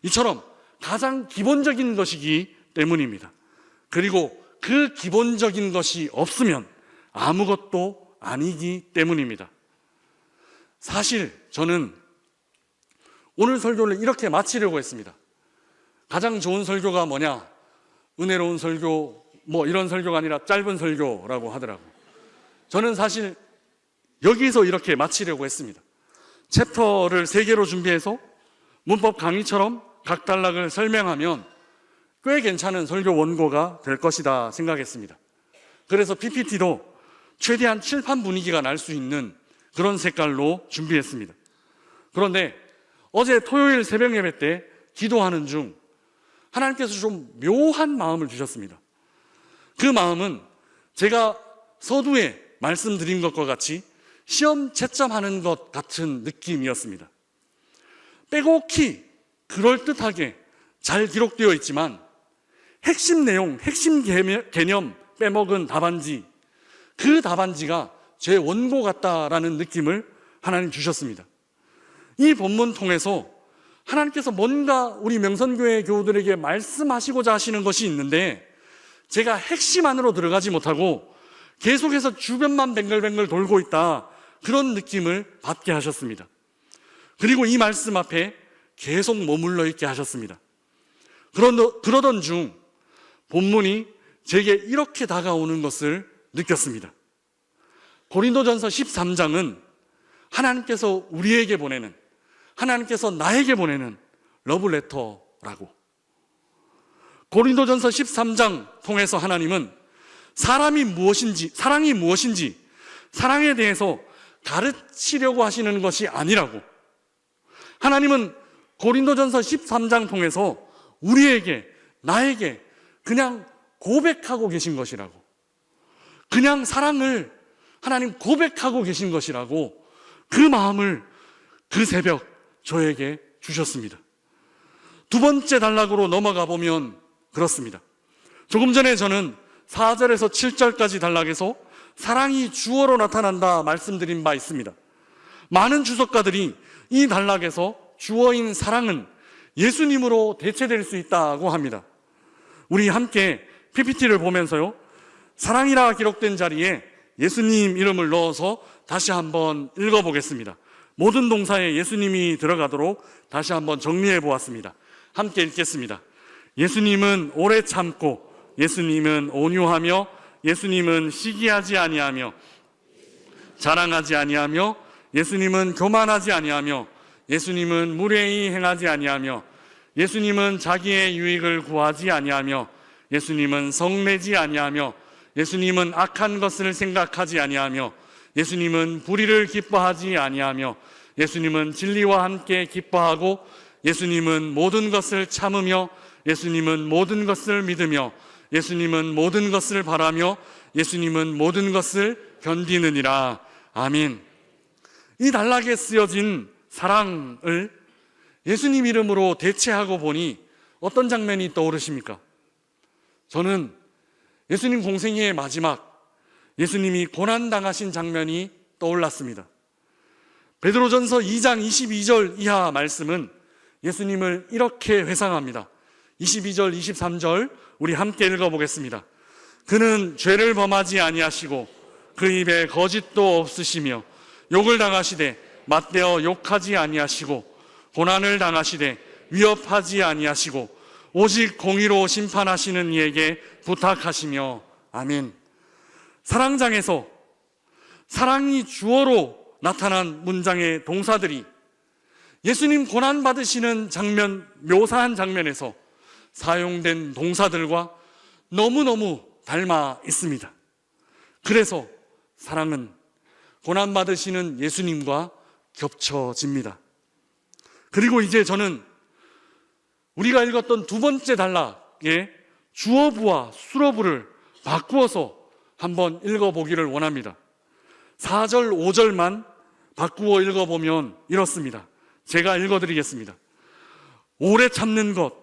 Speaker 5: 이처럼 가장 기본적인 것이기 때문입니다. 그리고 그 기본적인 것이 없으면 아무것도 아니기 때문입니다. 사실 저는 오늘 설교를 이렇게 마치려고 했습니다. 가장 좋은 설교가 뭐냐? 은혜로운 설교, 이런 설교가 아니라 짧은 설교라고 하더라고요. 저는 사실 여기서 이렇게 마치려고 했습니다. 챕터를 3개로 준비해서 문법 강의처럼 각 단락을 설명하면 꽤 괜찮은 설교 원고가 될 것이다 생각했습니다. 그래서 PPT도 최대한 칠판 분위기가 날 수 있는 그런 색깔로 준비했습니다. 그런데 어제 토요일 새벽 예배 때 기도하는 중 하나님께서 좀 묘한 마음을 주셨습니다. 그 마음은 제가 서두에 말씀드린 것과 같이 시험 채점하는 것 같은 느낌이었습니다. 빼곡히 그럴듯하게 잘 기록되어 있지만 핵심 내용, 핵심 개념 빼먹은 답안지, 그 답안지가 제 원고 같다라는 느낌을 하나님 주셨습니다. 이 본문 통해서 하나님께서 뭔가 우리 명선교회 교우들에게 말씀하시고자 하시는 것이 있는데 제가 핵심 안으로 들어가지 못하고 계속해서 주변만 뱅글뱅글 돌고 있다, 그런 느낌을 받게 하셨습니다. 그리고 이 말씀 앞에 계속 머물러 있게 하셨습니다. 그러던 중 본문이 제게 이렇게 다가오는 것을 느꼈습니다. 고린도전서 13장은 하나님께서 우리에게 보내는, 하나님께서 나에게 보내는 러브레터라고. 고린도전서 13장 통해서 하나님은 사랑이 무엇인지, 사랑에 대해서 가르치려고 하시는 것이 아니라고. 하나님은 고린도전서 13장 통해서 우리에게, 나에게 그냥 고백하고 계신 것이라고. 그냥 사랑을 하나님 고백하고 계신 것이라고, 그 마음을 그 새벽 저에게 주셨습니다. 두 번째 단락으로 넘어가 보면 그렇습니다. 조금 전에 저는 4절에서 7절까지 단락에서 사랑이 주어로 나타난다 말씀드린 바 있습니다. 많은 주석가들이 이 단락에서 주어인 사랑은 예수님으로 대체될 수 있다고 합니다. 우리 함께 PPT를 보면서요, 사랑이라 기록된 자리에 예수님 이름을 넣어서 다시 한번 읽어보겠습니다. 모든 동사에 예수님이 들어가도록 다시 한번 정리해 보았습니다. 함께 읽겠습니다. 예수님은 오래 참고, 예수님은 온유하며, 예수님은 시기하지 아니하며, 자랑하지 아니하며, 예수님은 교만하지 아니하며, 예수님은 무례히 행하지 아니하며, 예수님은 자기의 유익을 구하지 아니하며, 예수님은 성내지 아니하며, 예수님은 악한 것을 생각하지 아니하며, 예수님은 불의를 기뻐하지 아니하며, 예수님은 진리와 함께 기뻐하고, 예수님은 모든 것을 참으며, 예수님은 모든 것을 믿으며, 예수님은 모든 것을 바라며, 예수님은 모든 것을 견디느니라. 아멘. 이 단락에 쓰여진 사랑을 예수님 이름으로 대체하고 보니 어떤 장면이 떠오르십니까? 저는 예수님 공생애의 마지막, 예수님이 고난당하신 장면이 떠올랐습니다. 베드로전서 2장 22절 이하 말씀은 예수님을 이렇게 회상합니다. 22절, 23절 우리 함께 읽어보겠습니다. 그는 죄를 범하지 아니하시고 그 입에 거짓도 없으시며 욕을 당하시되 맞대어 욕하지 아니하시고 고난을 당하시되 위협하지 아니하시고 오직 공의로 심판하시는 이에게 부탁하시며. 아멘. 사랑장에서 사랑이 주어로 나타난 문장의 동사들이 예수님 고난받으시는 장면, 묘사한 장면에서 사용된 동사들과 너무너무 닮아 있습니다. 그래서 사랑은 고난받으시는 예수님과 겹쳐집니다. 그리고 이제 저는 우리가 읽었던 두 번째 단락의 주어부와 수어부를 바꾸어서 한번 읽어보기를 원합니다. 4절, 5절만 바꾸어 읽어보면 이렇습니다. 제가 읽어드리겠습니다. 오래 참는 것,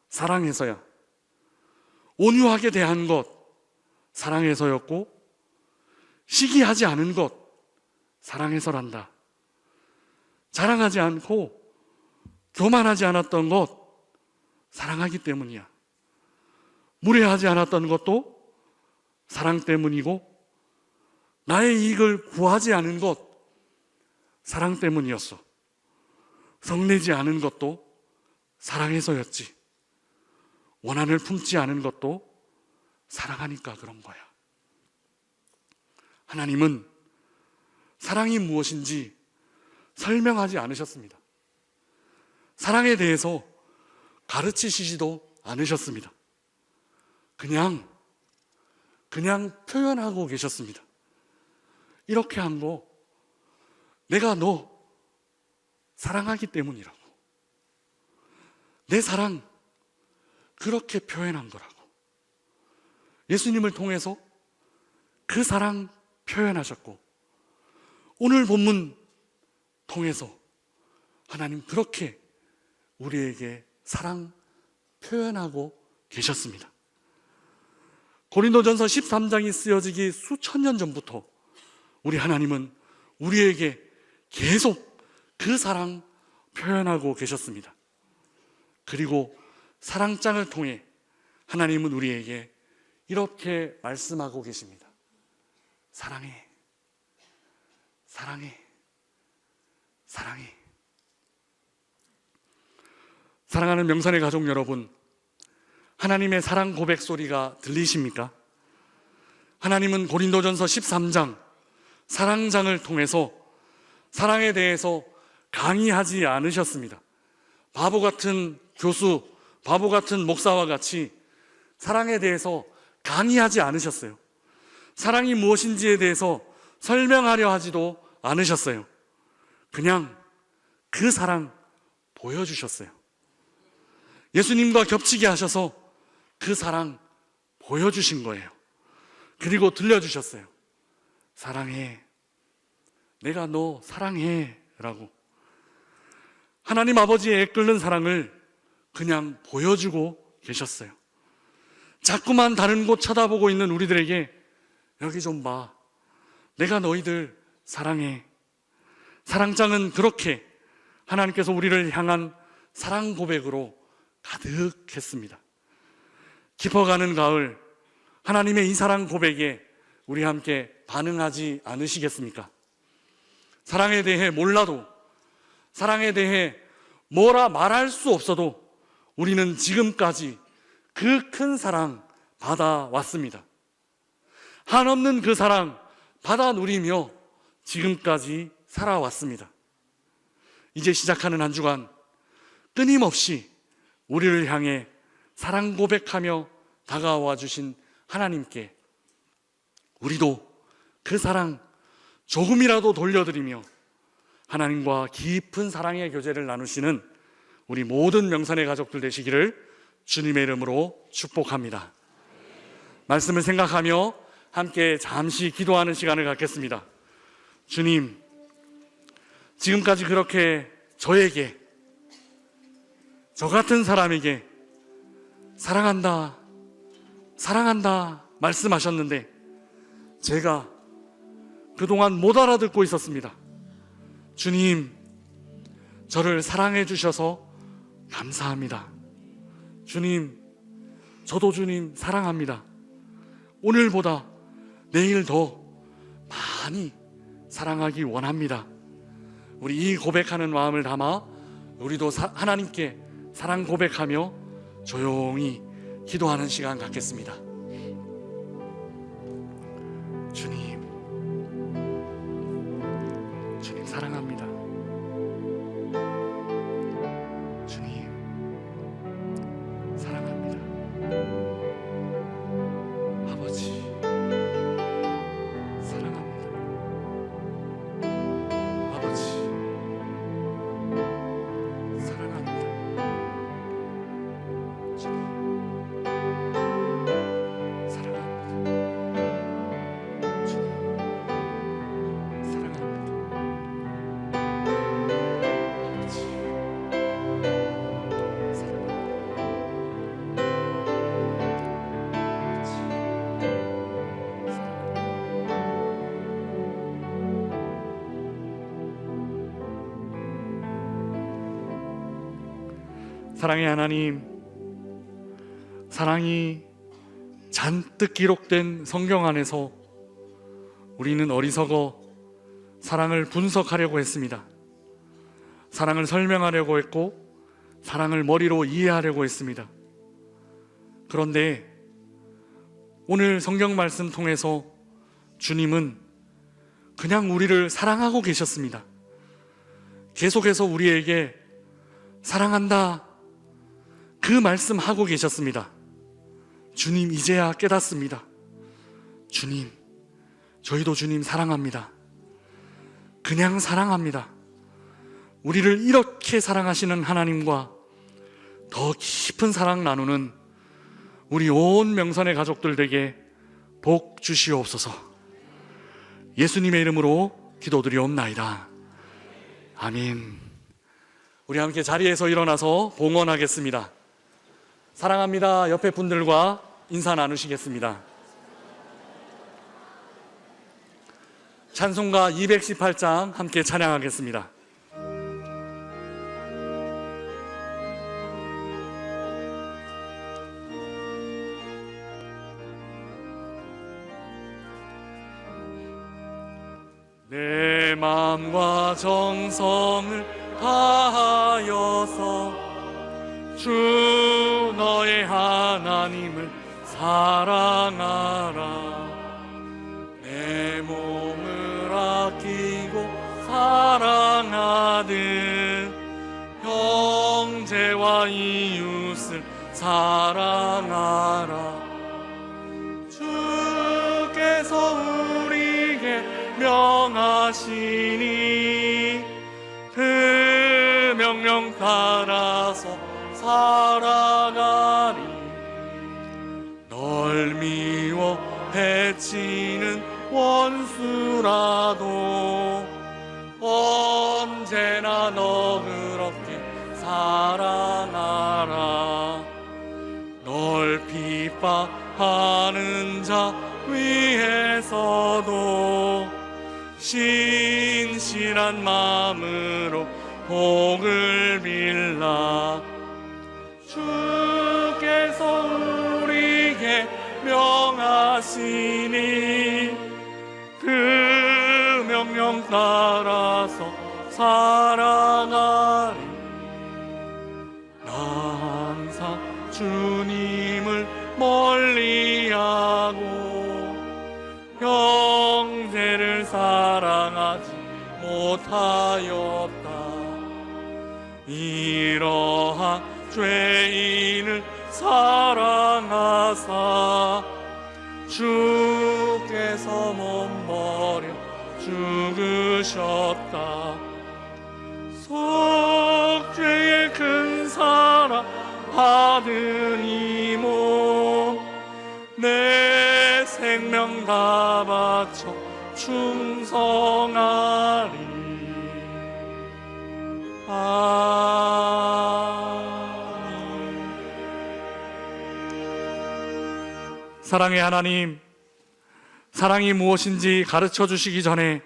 Speaker 5: 사랑해서야. 온유하게 대한 것, 사랑해서였고, 시기하지 않은 것, 사랑해서란다. 자랑하지 않고 교만하지 않았던 것, 사랑하기 때문이야. 무례하지 않았던 것도 사랑 때문이고, 나의 이익을 구하지 않은 것, 사랑 때문이었어. 성내지 않은 것도 사랑해서였지. 원한을 품지 않은 것도 사랑하니까 그런 거야. 하나님은 사랑이 무엇인지 설명하지 않으셨습니다. 사랑에 대해서 가르치시지도 않으셨습니다. 그냥 표현하고 계셨습니다. 이렇게 한 거 내가 너 사랑하기 때문이라고. 내 사랑 그렇게 표현한 거라고. 예수님을 통해서 그 사랑 표현하셨고, 오늘 본문 통해서 하나님 그렇게 우리에게 사랑 표현하고 계셨습니다. 고린도전서 13장이 쓰여지기 수천 년 전부터 우리 하나님은 우리에게 계속 그 사랑 표현하고 계셨습니다. 그리고 사랑장을 통해 하나님은 우리에게 이렇게 말씀하고 계십니다. 사랑해, 사랑해, 사랑해. 사랑하는 명선의 가족 여러분, 하나님의 사랑 고백 소리가 들리십니까? 하나님은 고린도전서 13장 사랑장을 통해서 사랑에 대해서 강의하지 않으셨습니다. 바보 같은 교수, 바보 같은 목사와 같이 사랑에 대해서 강의하지 않으셨어요. 사랑이 무엇인지에 대해서 설명하려 하지도 않으셨어요. 그냥 그 사랑 보여주셨어요. 예수님과 겹치게 하셔서 그 사랑 보여주신 거예요. 그리고 들려주셨어요. 사랑해. 내가 너 사랑해. 라고. 하나님 아버지의 애끓는 사랑을 그냥 보여주고 계셨어요. 자꾸만 다른 곳 쳐다보고 있는 우리들에게 여기 좀 봐. 내가 너희들 사랑해. 사랑장은 그렇게 하나님께서 우리를 향한 사랑 고백으로 가득했습니다. 깊어가는 가을, 하나님의 이 사랑 고백에 우리 함께 반응하지 않으시겠습니까? 사랑에 대해 몰라도, 사랑에 대해 뭐라 말할 수 없어도 우리는 지금까지 그 큰 사랑 받아왔습니다. 한없는 그 사랑 받아 누리며 지금까지 살아왔습니다. 이제 시작하는 한 주간 끊임없이 우리를 향해 사랑 고백하며 다가와 주신 하나님께 우리도 그 사랑 조금이라도 돌려드리며 하나님과 깊은 사랑의 교제를 나누시는 우리 모든 명선의 가족들 되시기를 주님의 이름으로 축복합니다. 말씀을 생각하며 함께 잠시 기도하는 시간을 갖겠습니다. 주님, 지금까지 그렇게 저에게, 저 같은 사람에게 사랑한다, 사랑한다 말씀하셨는데 제가 그동안 못 알아듣고 있었습니다. 주님, 저를 사랑해 주셔서 감사합니다. 주님, 저도 주님 사랑합니다. 오늘보다 내일 더 많이 사랑하기 원합니다. 우리 이 고백하는 마음을 담아 우리도 하나님께 사랑 고백하며 조용히 기도하는 시간 갖겠습니다. 주님, 주님 사랑합니다. 주님 사랑합니다. 아버지 사랑합니다. 아버지 사랑합니다. 주님 사랑합니다. 주님 사랑합니다. 아버지 사랑의 하나님, 사랑이 잔뜩 기록된 성경 안에서 우리는 어리석어 사랑을 분석하려고 했습니다. 사랑을 설명하려고 했고 사랑을 머리로 이해하려고 했습니다. 그런데 오늘 성경 말씀 통해서 주님은 그냥 우리를 사랑하고 계셨습니다. 계속해서 우리에게 사랑한다 그 말씀하고 계셨습니다. 주님, 이제야 깨닫습니다. 주님, 저희도 주님 사랑합니다. 그냥 사랑합니다. 우리를 이렇게 사랑하시는 하나님과 더 깊은 사랑 나누는 우리 온 명선의 가족들 되게 복 주시옵소서. 예수님의 이름으로 기도드리옵나이다. 아멘. 우리 함께 자리에서 일어나서 봉헌하겠습니다. 사랑합니다. 옆에 분들과 인사 나누시겠습니다. 찬송가 218장 함께 찬양하겠습니다. 내 마음과 정성을 다하여서 주 너의 하나님을 사랑하라. 내 몸을 아끼고 사랑하듯 형제와 이웃을 사랑하라. 주께서 우리에게 명하시니 그 명령 따라서 살아가리. 널 미워 해치는 원수라도 언제나 너그럽게 사랑하라. 널 핍박하는 자 위에서도 신실한 마음으로 복을 빌라. 주께서 우리에게 명하시니 그 명령 따라서 살아가리. 나 항상 주님을 멀리하고 형제를 사랑하지 못하였다. 이러한 죄인을 사랑하사 주께서 몸버려 죽으셨다. 속죄의 큰 사랑 받은 이 몸 내 생명 다 바쳐 충성하리. 아멘. 사랑의 하나님, 사랑이 무엇인지 가르쳐 주시기 전에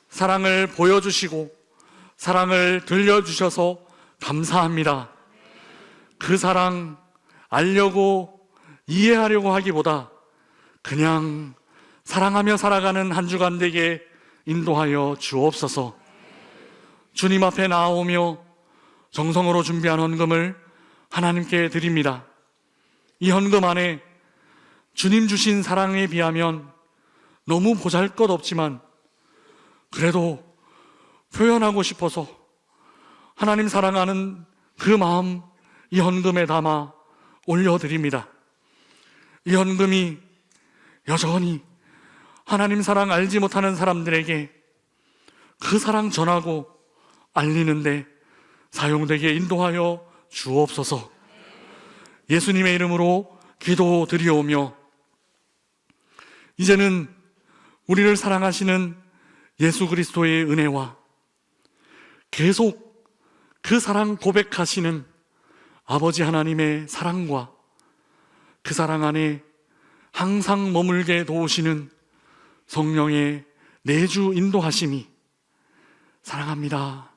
Speaker 5: 사랑을 보여주시고 사랑을 들려주셔서 감사합니다. 그 사랑 알려고 이해하려고 하기보다 그냥 사랑하며 살아가는 한 주간 되게 인도하여 주옵소서. 주님 앞에 나아오며 정성으로 준비한 헌금을 하나님께 드립니다. 이 헌금 안에 주님 주신 사랑에 비하면 너무 보잘것없지만 그래도 표현하고 싶어서 하나님 사랑하는 그 마음 이 헌금에 담아 올려드립니다. 이 헌금이 여전히 하나님 사랑 알지 못하는 사람들에게 그 사랑 전하고 알리는데 사용되게 인도하여 주옵소서. 예수님의 이름으로 기도드리오며 이제는 우리를 사랑하시는 예수 그리스도의 은혜와 계속 그 사랑 고백하시는 아버지 하나님의 사랑과 그 사랑 안에 항상 머물게 도우시는 성령의 내주 인도하심이 사랑합니다.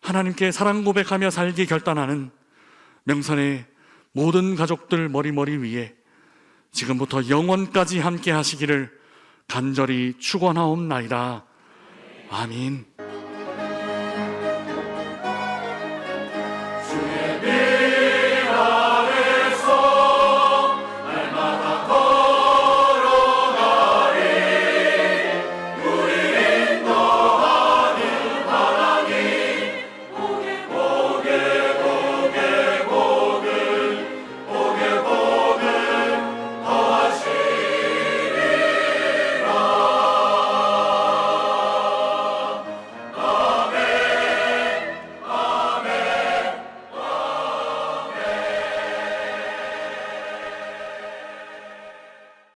Speaker 5: 하나님께 사랑 고백하며 살기 결단하는 명선의 모든 가족들 머리 위에 지금부터 영원까지 함께 하시기를 간절히 축원하옵나이다. 아멘.